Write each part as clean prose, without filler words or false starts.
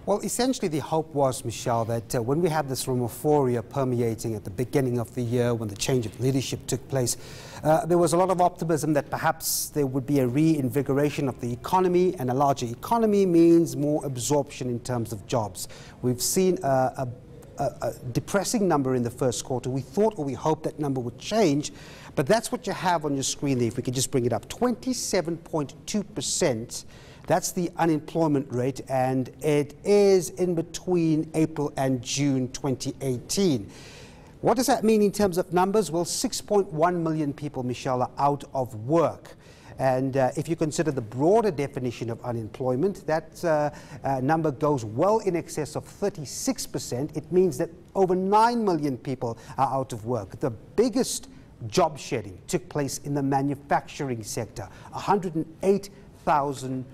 Well, essentially the hope was, Michelle, that when we had this euphoria permeating at the beginning of the year, when the change of leadership took place, there was a lot of optimism that perhaps there would be a reinvigoration of the economy, and a larger economy means more absorption in terms of jobs. We've seen a depressing number in the first quarter. We thought or we hoped that number would change, but that's what you have on your screen there. If we could just bring it up, 27.2%. That's the unemployment rate, and it is in between April and June 2018. What does that mean in terms of numbers? Well, 6.1 million people, Michelle, are out of work. And if you consider the broader definition of unemployment, that number goes well in excess of 36%. It means that over 9 million people are out of work. The biggest job shedding took place in the manufacturing sector. 108,000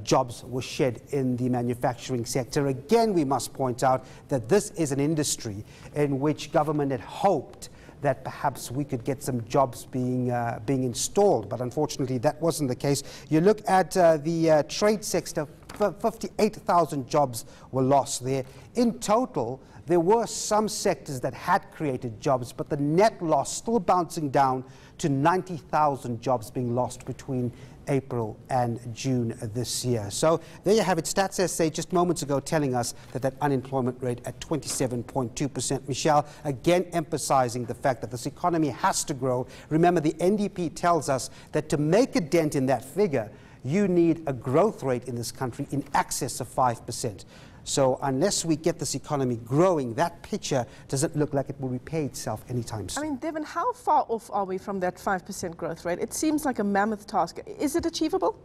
jobs were shed in the manufacturing sector. Again, we must point out that this is an industry in which government had hoped that perhaps we could get some jobs being installed, but unfortunately that wasn't the case. You look at the trade sector, 58,000 jobs were lost there. In total, there were some sectors that had created jobs, but the net loss still bouncing down to 90,000 jobs being lost between April and June this year. So there you have it. Stats SA just moments ago telling us that that unemployment rate at 27.2%. Michelle, again emphasizing the fact that this economy has to grow. Remember, the NDP tells us that to make a dent in that figure, you need a growth rate in this country in excess of 5%. So unless we get this economy growing, that picture doesn't look like it will repay itself anytime soon. I mean, Devan, how far off are we from that 5% growth rate? It seems like a mammoth task. Is it achievable?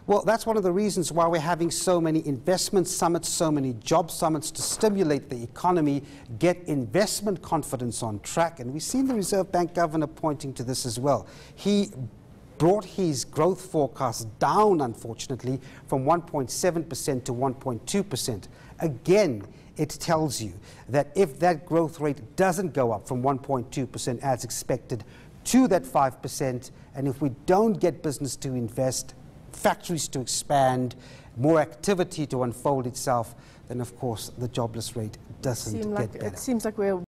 Well, that's one of the reasons why we're having so many investment summits, so many job summits to stimulate the economy, get investment confidence on track. And we've seen the Reserve Bank governor pointing to this as well. He brought his growth forecast down, unfortunately, from 1.7% to 1.2%. Again, it tells you that if that growth rate doesn't go up from 1.2% as expected to that 5%, and if we don't get business to invest, factories to expand, more activity to unfold itself, then of course the jobless rate doesn't get better. It seems like we're